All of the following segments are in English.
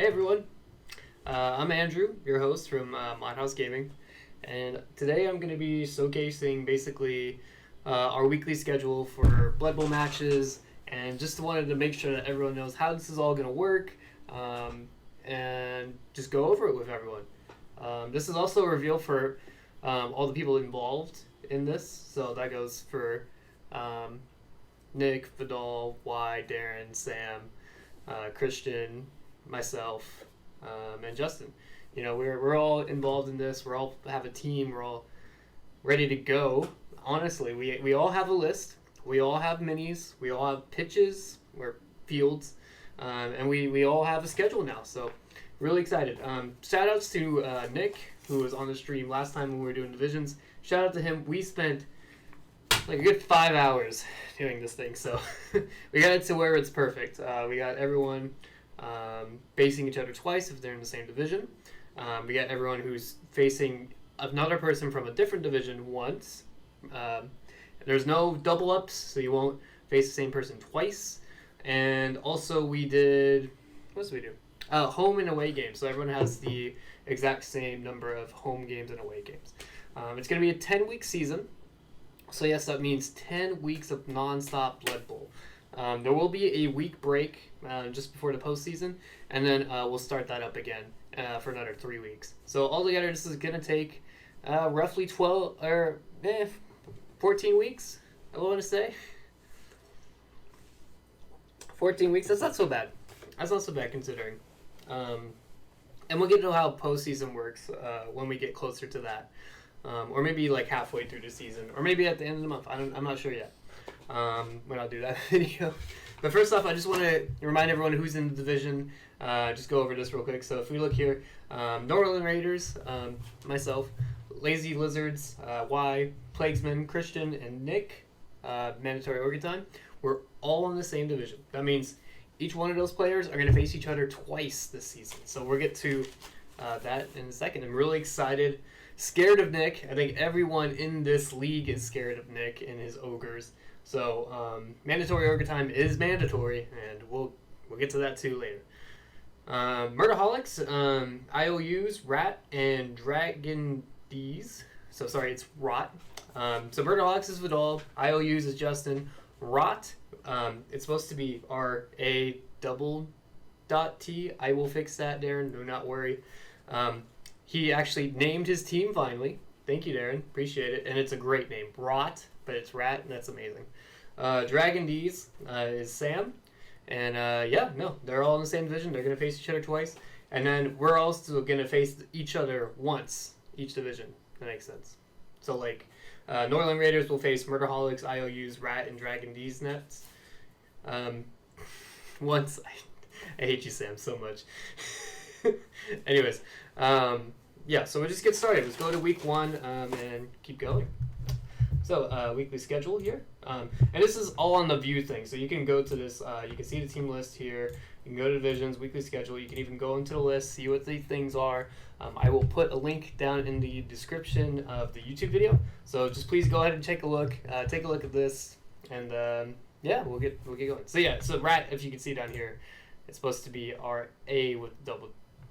Hey everyone, I'm Andrew, your host from MaudHouse Gaming, and today I'm going to be showcasing basically our weekly schedule for Blood Bowl matches, and just wanted to make sure that everyone knows how this is all going to work, and just go over it with everyone. This is also a reveal for all the people involved in this, so that goes for Nick, Vidal, Y, Darren, Sam, Christian, myself, and Justin. You know, we're all involved in this. We all have a team. We're all ready to go. Honestly, we all have a list. We all have minis. We all have pitches or fields, and we all have a schedule now. So really excited. Shout outs to Nick, who was on the stream last time when we were doing divisions. Shout out to him. We spent like a good 5 hours doing this thing, so we got it to where it's perfect. We got everyone facing each other twice if they're in the same division. We got everyone who's facing another person from a different division once. There's no double ups, so you won't face the same person twice. And also we did, what else did we do? Home and away games, so everyone has the exact same number of home games and away games. It's going to be a 10-week season. So yes, that means 10 weeks of non-stop Blood Bowl. There will be a week break just before the postseason, and then we'll start that up again for another 3 weeks. So altogether, this is going to take roughly 14 weeks, I want to say. 14 weeks, that's not so bad. That's not so bad considering. And we'll get to how postseason works when we get closer to that. Or maybe like halfway through the season, or maybe at the end of the month. I'm not sure yet when I'll do that video. But first off, I just want to remind everyone who's in the division. Just go over this real quick. So if we look here, Norland Raiders, myself, Lazy Lizards, Y, Plaguesman, Christian, and Nick, Mandatory Organ Time, we're all in the same division. That means each one of those players are going to face each other twice this season. So we'll get to that in a second. I'm really excited. Scared of Nick. I think everyone in this league is scared of Nick and his ogres. So mandatory ogre time is mandatory, and we'll get to that too later. Murderholics, IOUs, Rat, and Dragon D's. So sorry, it's Rot. So Murderholics is Vidal. IOUs is Justin. Rot, it's supposed to be R-A double dot T. I will fix that, Darren. Do not worry. He actually named his team finally. Thank you, Darren. Appreciate it. And it's a great name. Rot, but it's Rat, and that's amazing. Dragon D's is Sam. And they're all in the same division. They're going to face each other twice. And then we're also going to face each other once, each division. That makes sense. So, like, Norland Raiders will face Murderholics, IOUs, Rat, and Dragon D's nets. Once. I hate you, Sam, so much. Anyways, so we'll just get started. Let's go to week one and keep going. So, weekly schedule here. And this is all on the view thing. So you can go to this, you can see the team list here. You can go to divisions, weekly schedule. You can even go into the list, see what the things are. I will put a link down in the description of the YouTube video. So just please go ahead and take a look. Take a look at this. And we'll get going. So Rat, if you can see down here, it's supposed to be R-A with double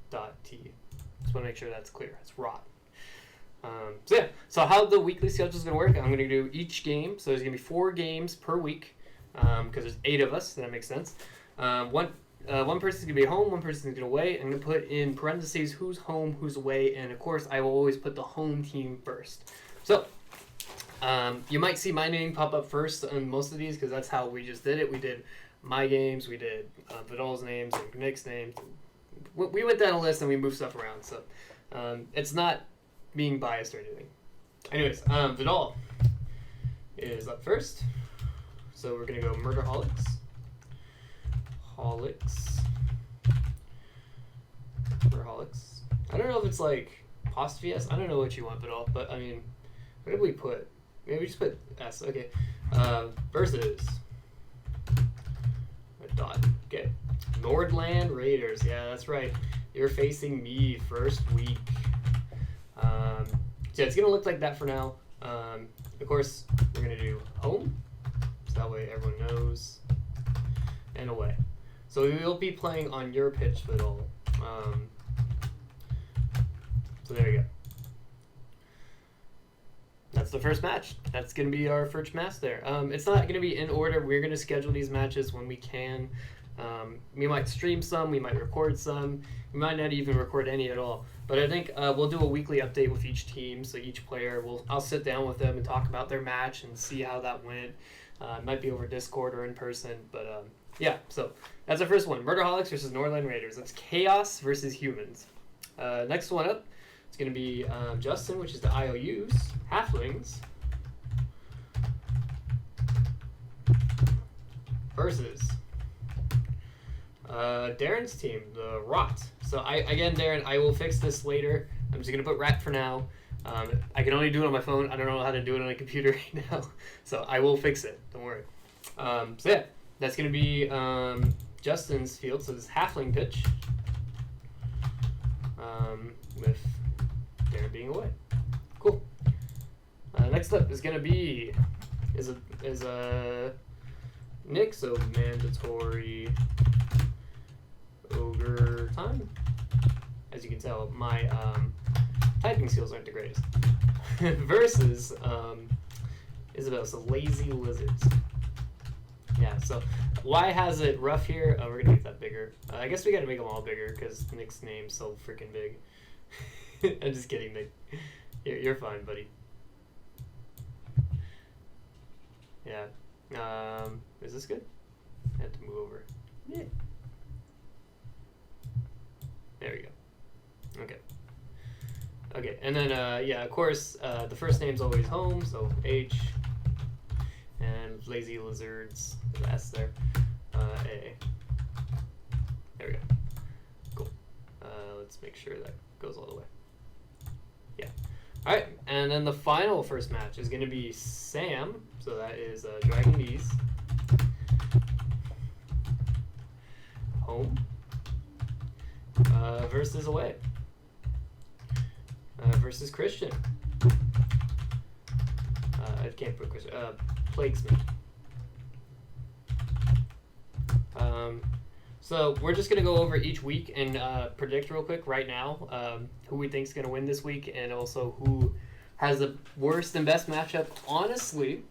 dot T. Just want to make sure that's clear. It's Rot. So how the weekly schedule is going to work, I'm going to do each game. So there's going to be 4 games per week because there's 8 of us. That makes sense. One person's going to be home, one person's going to be away. I'm going to put in parentheses who's home, who's away, and of course I will always put the home team first. So you might see my name pop up first on most of these because that's how we just did it. We did my games, we did Vidal's names and Nick's names. We went down a list and we moved stuff around, so it's not being biased or anything. Anyways, Vidal is up first. So we're going to go Murderholics. Murderholics. I don't know if it's like apostrophe S. I don't know what you want, Vidal, but I mean, what did we put? Maybe we just put S. Okay. Versus a dot. Okay. Nordland Raiders. Yeah, that's right. You're facing me first week. So it's going to look like that for now. Of course, we're going to do home. So that way everyone knows. And away. So we will be playing on your pitch, Vidal. So there you go. That's the first match. That's going to be our first match there. It's not going to be in order. We're going to schedule these matches when we can. We might stream some. We might record some. We might not even record any at all. But I think we'll do a weekly update with each team. So each player, I'll sit down with them and talk about their match and see how that went. It might be over Discord or in person. But yeah, so that's our first one. MaudHouse versus Northern Raiders. That's Chaos versus Humans. Next one up, it's going to be Justin, which is the IOUs, Halflings, versus Darren's team, the Rot. So again, Darren, I will fix this later. I'm just going to put Rat for now. I can only do it on my phone. I don't know how to do it on a computer right now. So I will fix it. Don't worry. So yeah, that's going to be Justin's field. So this is Halfling pitch. With Darren being away. Cool. Next up is going to be Nick, so mandatory ogre time. As you can tell, my typing skills aren't the greatest. Versus Isabel, so lazy lizards. Yeah, so Y has it rough here. We're going to make that bigger. I guess we got to make them all bigger because Nick's name's so freaking big. I'm just kidding, Nick. You're fine, buddy. Yeah. Is this good? I have to move over. Yeah. There we go. Okay. Okay, and then, yeah, of course, the first name's always home, so H. And lazy lizards, the S there. A. There we go. Cool. Let's make sure that goes all the way. Yeah. All right, and then the final first match is going to be Sam. So that is Dragon Bees. Home. Versus away. Versus Christian. I can't put Christian. Plaguesman. So we're just going to go over each week and predict real quick right now who we think is going to win this week and also who has the worst and best matchup. Honestly,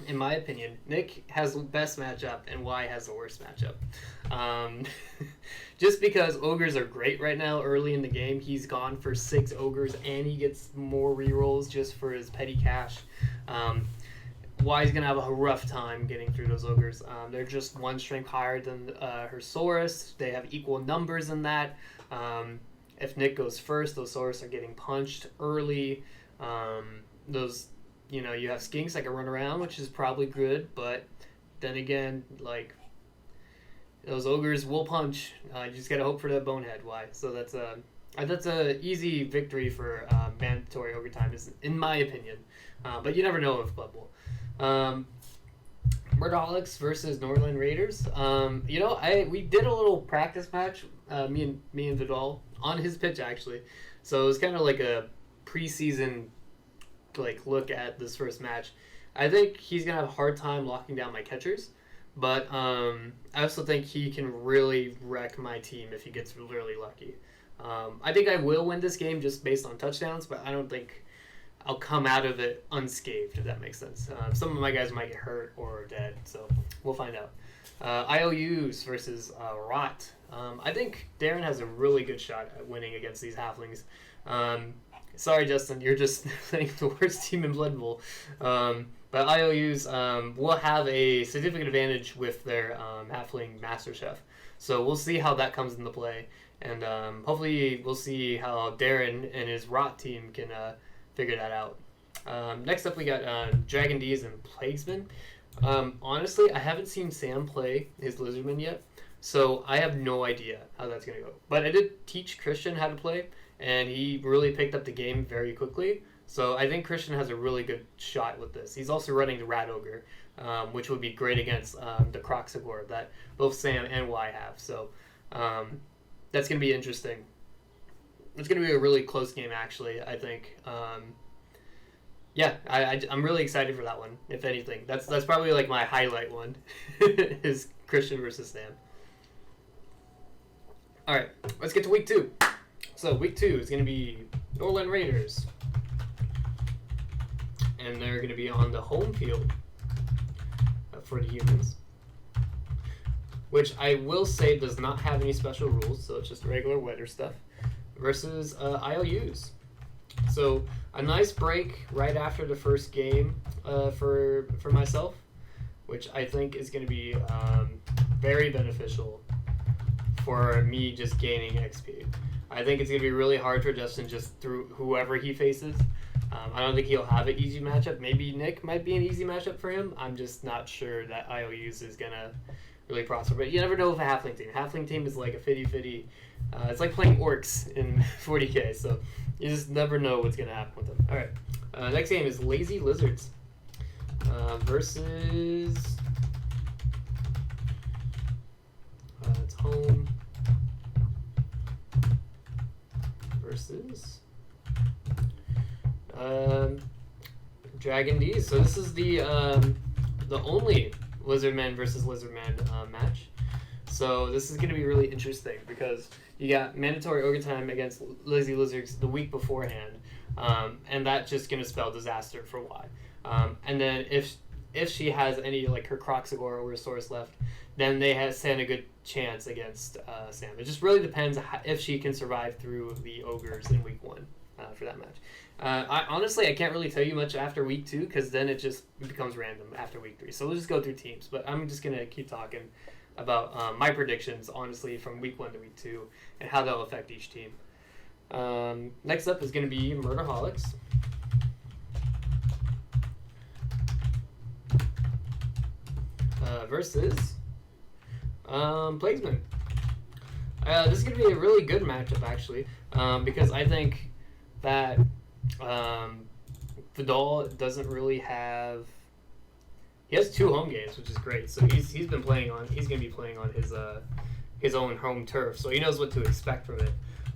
in my opinion, Nick has the best matchup and Y has the worst matchup. Just because ogres are great right now early in the game. He's gone for 6 ogres and he gets more rerolls just for his petty cash. Y's going to have a rough time getting through those ogres. They're just 1 strength higher than her Saurus. They have equal numbers in that. If Nick goes first, those Saurus are getting punched early. Those, you know, you have skinks that can run around, which is probably good, but then again, like, those ogres will punch. You just got to hope for that bonehead. Why? So that's a easy victory for mandatory ogre time, in my opinion. But you never know with Blood Bowl. MaudHouse versus Northern Raiders. You know, we did a little practice match, me and Vidal, on his pitch actually. So it was kind of like a preseason look at this first match. I think he's gonna have a hard time locking down my catchers, but I also think he can really wreck my team if he gets really lucky. I think I will win this game just based on touchdowns, but I don't think I'll come out of it unscathed, if that makes sense. Some of my guys might get hurt or dead, so we'll find out. IOUs versus Rot. I think Darren has a really good shot at winning against these halflings. Sorry, Justin, you're just playing the worst team in Blood Bowl. But IOUs will have a significant advantage with their halfling Master Chef. So we'll see how that comes into play. And hopefully we'll see how Darren and his Rot team can figure that out. Next up, we got Dragon D's and Plaguesman. Honestly, I haven't seen Sam play his Lizardman yet, so I have no idea how that's going to go. But I did teach Christian how to play, and he really picked up the game very quickly. So I think Christian has a really good shot with this. He's also running the Rat Ogre, which would be great against the Croxagore that both Sam and Y have. So that's going to be interesting. It's going to be a really close game, actually, I think. Yeah, I'm really excited for that one, if anything. That's probably like my highlight one, is Christian versus Sam. All right, let's get to week 2. So week 2 is going to be Norland Raiders, and they're going to be on the home field for the Humans, which I will say does not have any special rules, so it's just regular weather stuff, versus IOUs. So a nice break right after the first game for myself, which I think is going to be very beneficial for me just gaining XP. I think it's going to be really hard for Justin just through whoever he faces. I don't think he'll have an easy matchup. Maybe Nick might be an easy matchup for him. I'm just not sure that IOUs is going to really prosper. But you never know with a halfling team. Halfling team is like a fitty-fitty. It's like playing orcs in 40k, so you just never know what's going to happen with them. All right. Next game is Lazy Lizards versus... it's home versus Dragon D's. So this is the only Lizardman versus Lizardman match. So this is going to be really interesting because you got mandatory overtime against Lazy Lizards the week beforehand, and that's just going to spell disaster for Y. And then if she has any like her Croxagore or Resource left, then they stand a good chance against Sam. It just really depends if she can survive through the Ogres in week 1 for that match. I can't really tell you much after week 2 because then it just becomes random after week 3. So we'll just go through teams. But I'm just going to keep talking about my predictions, honestly, from week 1 to week 2 and how they'll affect each team. Next up is going to be MurderHolics versus Plaguesman. This is going to be a really good matchup, actually, because I think that Vidal doesn't really have... He has 2 home games, which is great. So he's going to be playing on his own home turf, so he knows what to expect from it.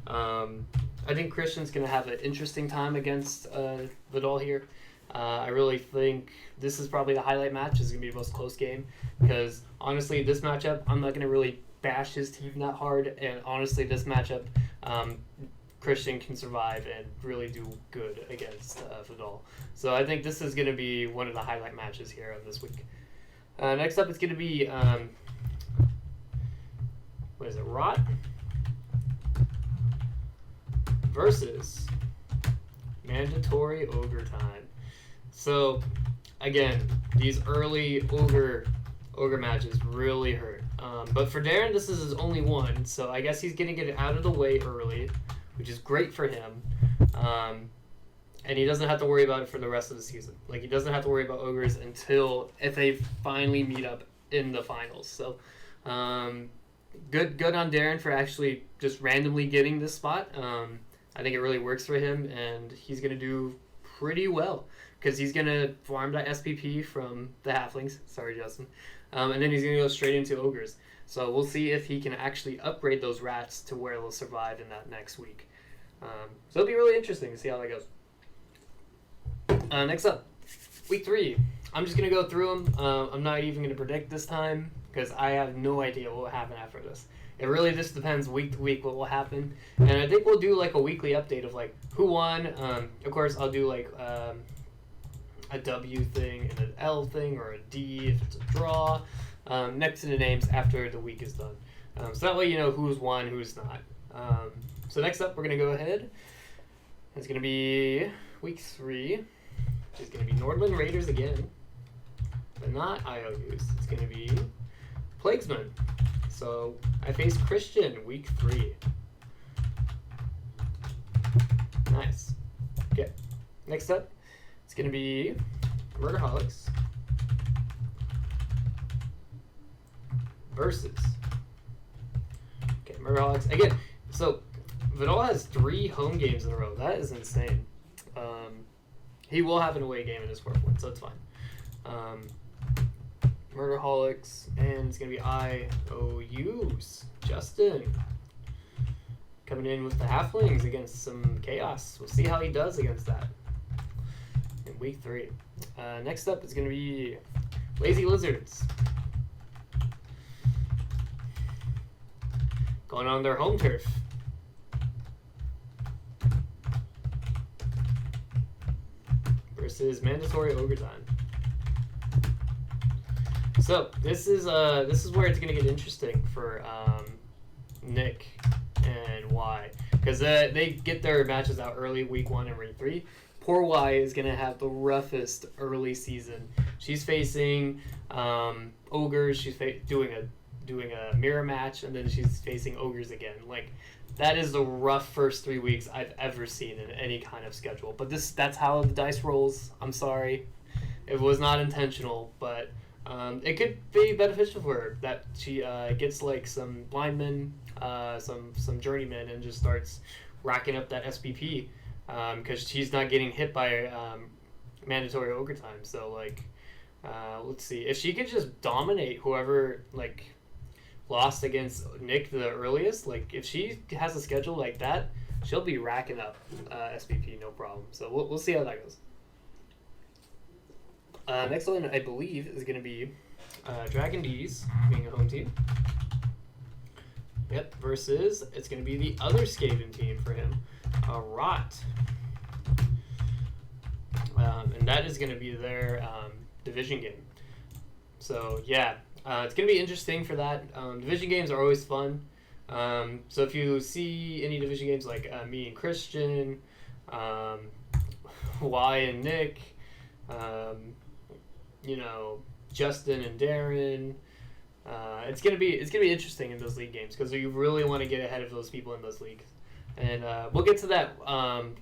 I think Christian's going to have an interesting time against Vidal here. I really think this is probably the highlight match. This is going to be the most close game because, honestly, this matchup, I'm not going to really bash his team that hard. And, honestly, this matchup, Christian can survive and really do good against Vidal. So I think this is going to be one of the highlight matches here of this week. Next up, it's going to be, Rot versus Mandatory Ogre Time. So, again, these early ogre matches really hurt. But for Darren, this is his only one, so I guess he's going to get it out of the way early, which is great for him. And he doesn't have to worry about it for the rest of the season. Like, he doesn't have to worry about ogres until if they finally meet up in the finals. So, good on Darren for actually just randomly getting this spot. I think it really works for him, and he's going to do pretty well. Because he's going to farm that SPP from the Halflings. Sorry, Justin. And then he's going to go straight into Ogres. So we'll see if he can actually upgrade those rats to where they'll survive in that next week. So it'll be really interesting to see how that goes. Next up, week 3. I'm just going to go through them. I'm not even going to predict this time because I have no idea what will happen after this. It really just depends week to week what will happen. And I think we'll do like a weekly update of like who won. Of course, I'll do like... a W thing and an L thing or a D if it's a draw next to the names after the week is done. So that way you know who's won, who's not. So next up, we're going to go ahead. It's going to be week 3, which is going to be Nordland Raiders again, but not IOUs. It's going to be Plaguesman. So I face Christian week 3. Nice. Okay. Next up, it's going to be MurderHolics versus MurderHolics. Again, so Vidal has 3 home games in a row. That is insane. He will have an away game in his 4th one, so it's fine. MurderHolics, and it's going to be IOUs. Justin coming in with the Halflings against some Chaos. We'll see how he does against that in week 3. Next up is going to be Lazy Lizards going on their home turf. Versus mandatory overtime. So this is where it's gonna get interesting for Nick and Y, because they get their matches out early, week 1 and week 3. Poor Y is gonna have the roughest early season. She's facing ogres. She's doing a mirror match, and then she's facing ogres again. Like, that is the rough first 3 weeks I've ever seen in any kind of schedule. But that's how the dice rolls. I'm sorry, it was not intentional, but it could be beneficial for her that she gets like some blind some journeymen, and just starts racking up that SPP, because she's not getting hit by mandatory overtime. So like, let's see if she could just dominate whoever like lost against Nick the earliest. Like, if she has a schedule like that, she'll be racking up SPP no problem. So we'll see how that goes. Next one, I believe, is going to be Dragon D's being a home team. Yep, versus it's going to be the other Skaven team for him, Rot. And that is going to be their division game. So yeah, it's going to be interesting for that. Division games are always fun. So if you see any division games like me and Christian, Y and Nick, Justin and Darren, it's gonna be interesting in those league games, because you really want to get ahead of those people in those leagues, and we'll get to that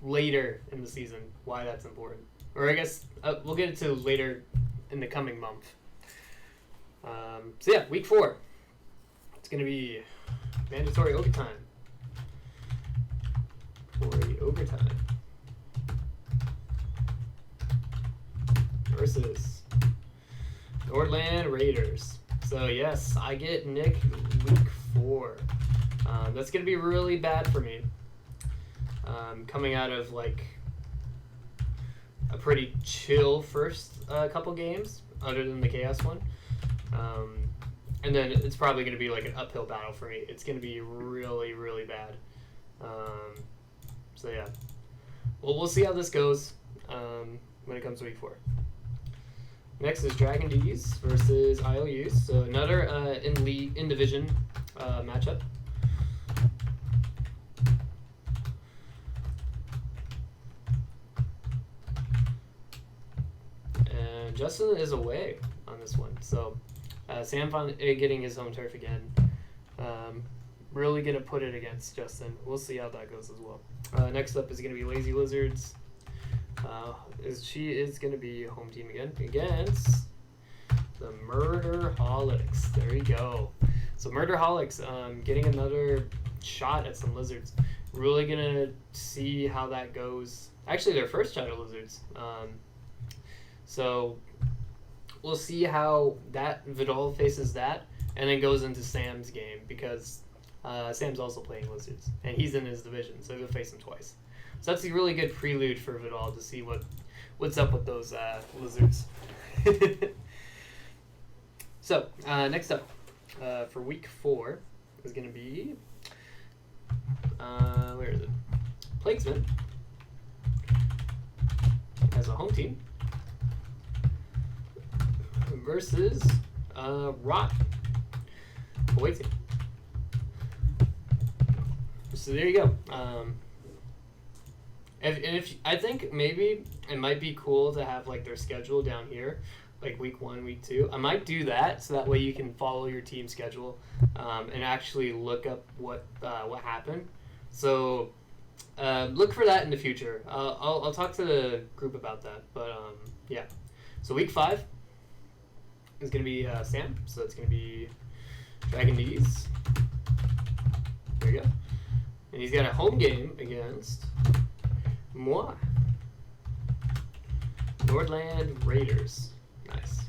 later in the season, why that's important, or I guess we'll get into later in the coming month. So yeah, week 4, it's gonna be mandatory overtime. Versus Nordland Raiders. So yes, I get Nick week 4. That's gonna be really bad for me. Coming out of like a pretty chill first couple games, other than the Chaos one, and then it's probably gonna be like an uphill battle for me. It's gonna be really, really bad. So yeah, well, we'll see how this goes when it comes to week 4. Next is Dragon D's versus IOUs, so another in division matchup. And Justin is away on this one, so Sam finally getting his home turf again. Really gonna put it against Justin. We'll see how that goes as well. Next up is gonna be Lazy Lizards. She is going to be home team again against the Murderholics. There you go. So Murderholics getting another shot at some lizards. Really going to see how that goes. Actually, their first shot at lizards. So we'll see how that Vidal faces that, and then goes into Sam's game, because Sam's also playing lizards, and he's in his division, so he'll face him twice. So that's a really good prelude for Vidal to see what's up with those lizards. So next up for week 4 is going to be where is it? Plaguesman as a home team versus Rot away team. So there you go. If I think maybe it might be cool to have like their schedule down here, like week 1, week 2. I might do that, so that way you can follow your team schedule and actually look up what happened. So look for that in the future. I'll talk to the group about that. But yeah. So week 5 is gonna be Sam. So it's gonna be Dragon D's. There you go. And he's got a home game against moi. Nordland Raiders. Nice.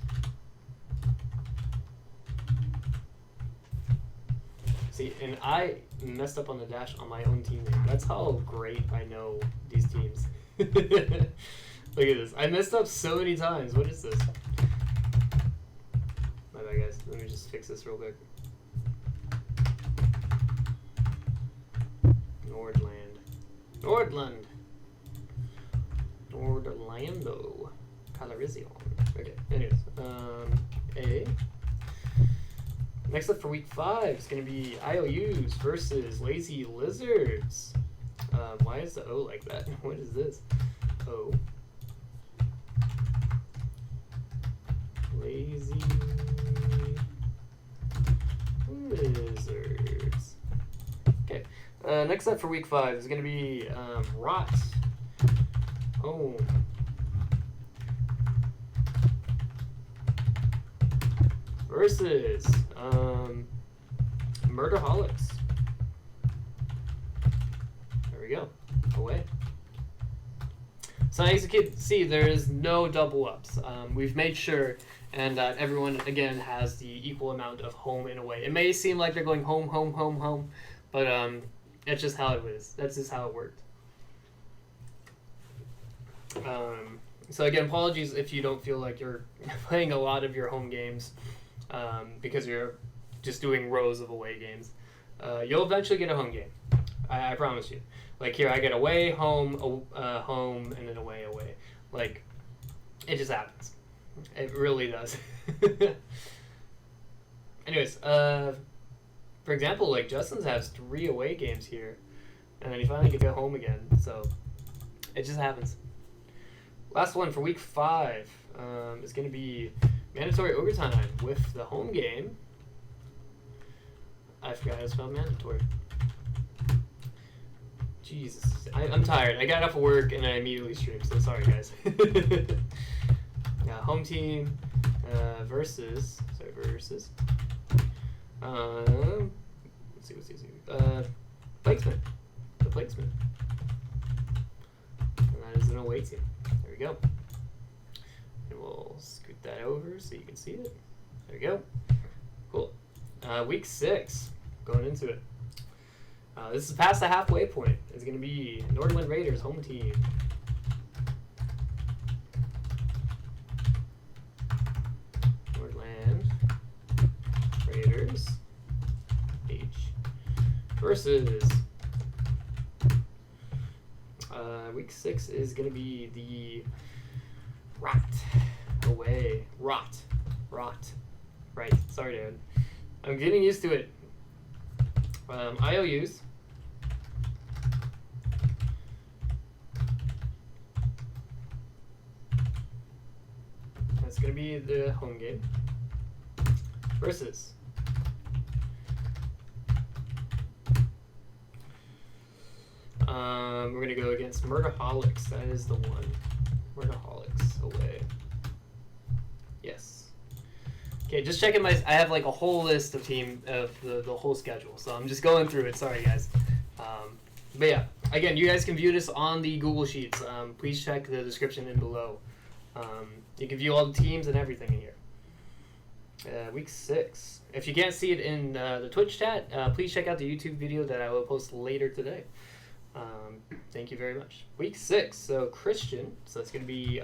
See, and I messed up on the dash on my own team name. That's how great I know these teams. Look at this. I messed up so many times. What is this? My bad, guys. Let me just fix this real quick. Nordland. Nordland. Nordlando. Calarizion. Okay, anyways. A. Next up for week 5 is going to be IOUs versus Lazy Lizards. Why is the O like that? What is this? O. Lazy Lizards. Okay. Next up for week 5 is going to be Rot Home versus Murderholics. There we go. Away. So as you can see, there is no double ups. We've made sure and that everyone, again, has the equal amount of home and away. It may seem like they're going home, home, home, home, but that's just how it is. That's just how it worked. So again, apologies if you don't feel like you're playing a lot of your home games because you're just doing rows of away games. You'll eventually get a home game. I promise you. Like here, I get away, home, home, and then away, away. Like, it just happens. It really does. Anyways, for example, like Justin's has 3 away games here, and then he finally can go home again. So it just happens. Last one for week 5 is going to be mandatory overtime with the home game. I forgot how to spell mandatory. Jesus, I'm tired. I got off of work and I immediately streamed, so sorry guys. Home team versus. Let's see. Plakesman. The Plakesman. And that is an away team. There we go. And we'll scoot that over so you can see it. There we go. Cool. Week 6. Going into it. This is past the halfway point. It's going to be Nordland Raiders home team. Nordland Raiders H versus week 6 is going to be the Rot away. Rot. Right. Sorry, Dad. I'm getting used to it. IOUs. That's going to be the home game. Versus we're going to go against Murderholics. That is the one. Murderholics away. Yes. Okay, just checking I have like a whole list of the whole schedule, so I'm just going through it. Sorry, guys. But yeah, again, you guys can view this on the Google Sheets. Please check the description in below. You can view all the teams and everything in here. Week 6. If you can't see it in the Twitch chat, please check out the YouTube video that I will post later today. Thank you very much. Week 6. So Christian. So it's going to be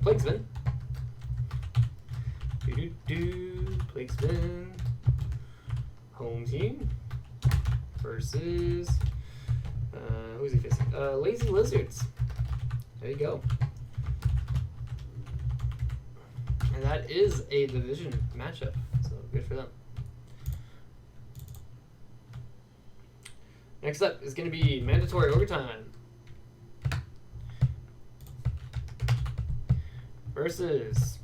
Plakesman. Plakesman. Home team. Versus who's he facing? Lazy Lizards. There you go. And that is a division matchup, so good for them. Next up is going to be mandatory overtime versus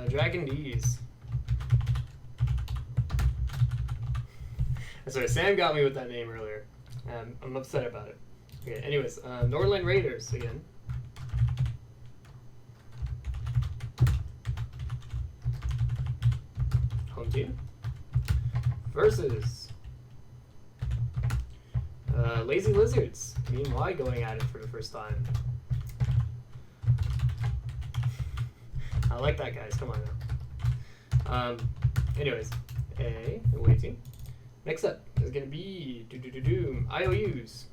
Dragon D's. Sorry, Sam got me with that name earlier. I'm upset about it. Okay, anyways, Nordland Raiders again. Home team. Versus Lazy Lizards. Meanwhile, going at it for the first time. I like that, guys. Come on now. Anyways, away team. Next up is going to be IOUs.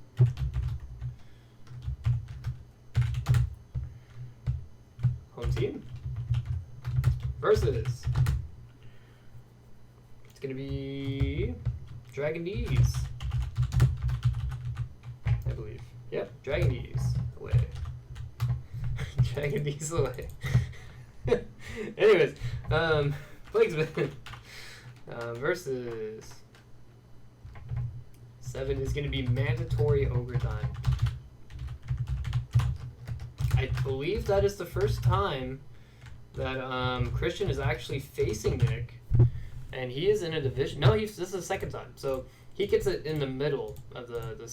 Home team versus gonna be Dragon D's, I believe. Yep, Dragon D's away. Dragon D's away. Anyways, Plaguesman versus 7 is going to be mandatory ogre time. I believe that is the first time that Christian is actually facing Nick, and he is in a division. No, this is the second time, so he gets it in the middle of the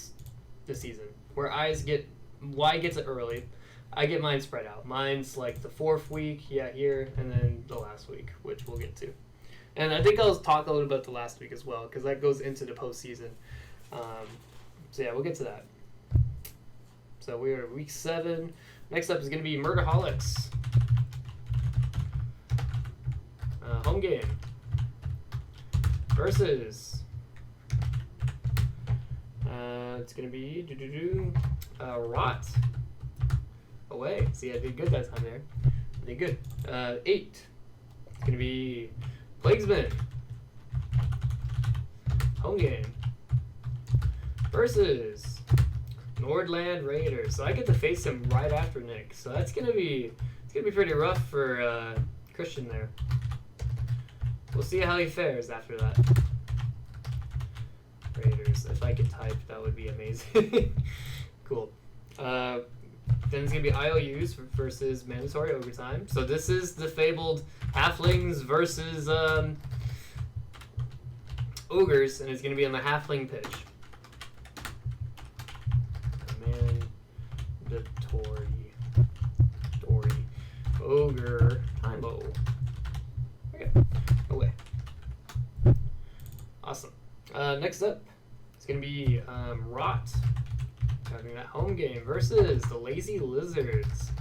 season, where Y gets it early. I get mine spread out. Mine's like the 4th week, here, and then the last week, which we'll get to. And I think I'll talk a little about the last week as well, because that goes into the postseason. So yeah, we'll get to that. So we are week 7. Next up is going to be MaudHouse. Home game versus. It's going to be Rot. Away. See, I did good that time there. I did good. 8. It's going to be Plaguesman. Home game. Versus Nordland Raiders. So I get to face him right after Nick. So that's going to be pretty rough for Christian there. We'll see how he fares after that. Raiders. If I could type, that would be amazing. Cool. Then it's going to be IOUs versus mandatory overtime. So this is the fabled halflings versus ogres, and it's going to be on the halfling pitch. Mandatory ogre time-o. Okay, away. Awesome. Next up, it's going to be Rot. Having that home game versus the Lazy Lizards.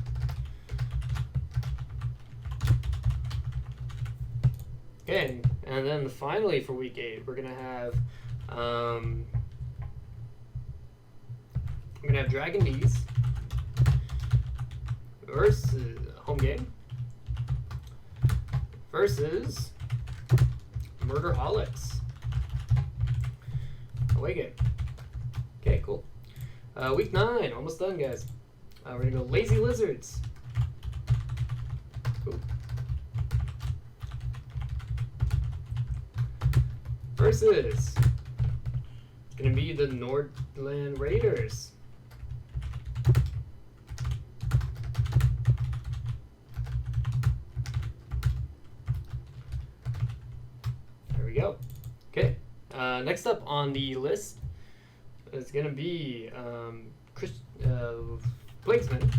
Okay, and then finally for week 8, we're gonna have Dragon D's versus home game versus MaudHouse away game. Okay, cool. Week 9, almost done, guys. We're gonna go Lazy Lizards. Cool. Versus, it's gonna be the Nordland Raiders. There we go. Okay. Next up on the list, it's going to be Plaguesman.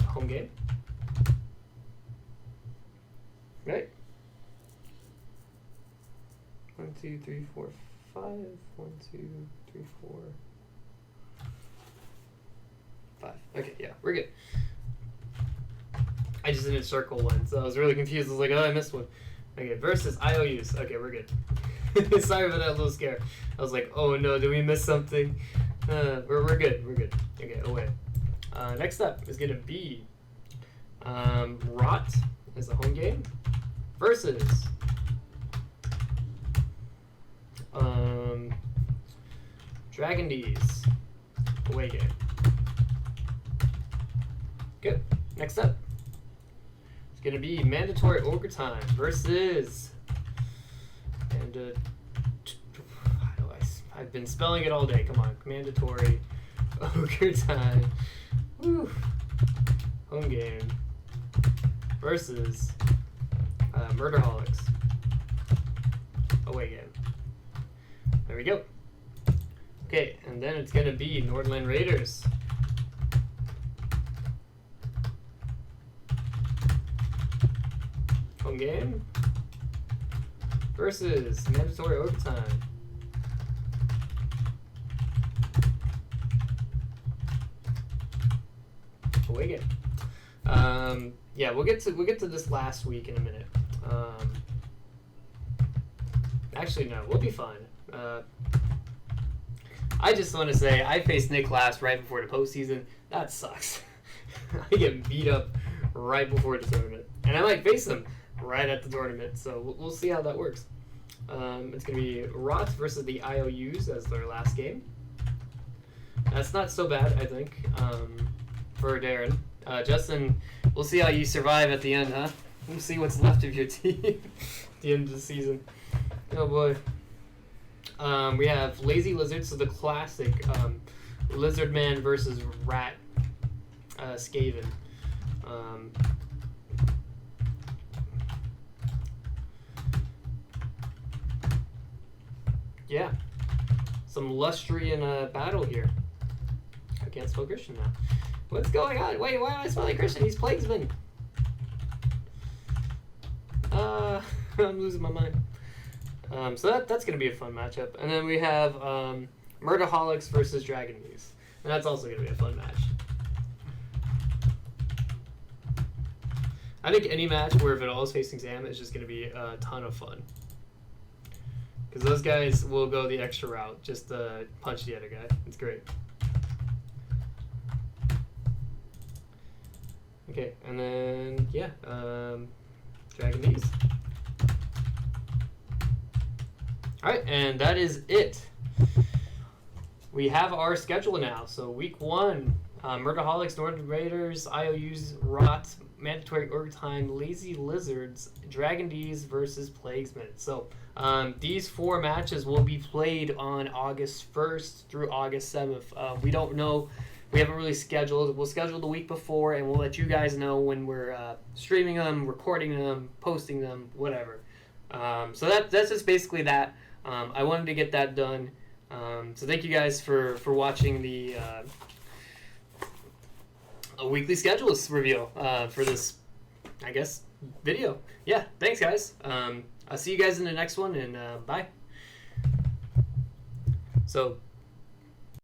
Home game. Right. 1, 2, 3, 4, 5. 1, 2, 3, 4, 5. Okay, yeah, we're good. I just didn't circle one, so I was really confused. I was like, oh, I missed one. Okay, versus IOUs. Okay, we're good. Sorry for that little scare. I was like, oh no, did we miss something? We're good. We're good. Okay, away. Next up is going to be Rot as the home game versus Dragon D's away game. Good. Next up, it's going to be mandatory overtime versus, and I've been spelling it all day. Come on, mandatory overtime. Woo. Home game versus MaudHouse away game. There we go. Okay, and then it's gonna be Nordland Raiders. Home game versus mandatory overtime. Away game. Yeah, we'll get to this last week in a minute. Actually, no, we'll be fine. I just want to say I faced Nick last right before the postseason. That sucks. I get beat up right before the tournament, and I might face him right at the tournament. So we'll see how that works. It's going to be Rot versus the IOUs as their last game. That's not so bad, I think, for Darren. Justin, we'll see how you survive at the end, huh? We'll see what's left of your team at the end of the season. Oh boy. We have Lazy Lizard, so the classic Lizard Man versus Rat Skaven. Yeah, some Lustrian battle here. I can't spell Christian now. What's going on? Wait, why am I spelling Christian? He's Plaguesman. I'm losing my mind. So that's going to be a fun matchup. And then we have MaudHouse versus Dragon Muse. And that's also going to be a fun match. I think any match where Vidal is facing Zam is just going to be a ton of fun. Because those guys will go the extra route just to punch the other guy. It's great. Okay, and then, yeah, Dragon Muse. Alright, and that is it. We have our schedule now. So week 1, MaudHouse, Northern Raiders, IOUs, Rot, Mandatory Overtime, Lazy Lizards, Dragon D's versus Plaguesman. So these 4 matches will be played on August 1st through August 7th. We don't know. We haven't really scheduled. We'll schedule the week before, and we'll let you guys know when we're streaming them, recording them, posting them, whatever. So that's just basically that. I wanted to get that done. So thank you guys for watching the a weekly schedules reveal for this, I guess, video. Yeah, thanks guys. I'll see you guys in the next one, and bye. So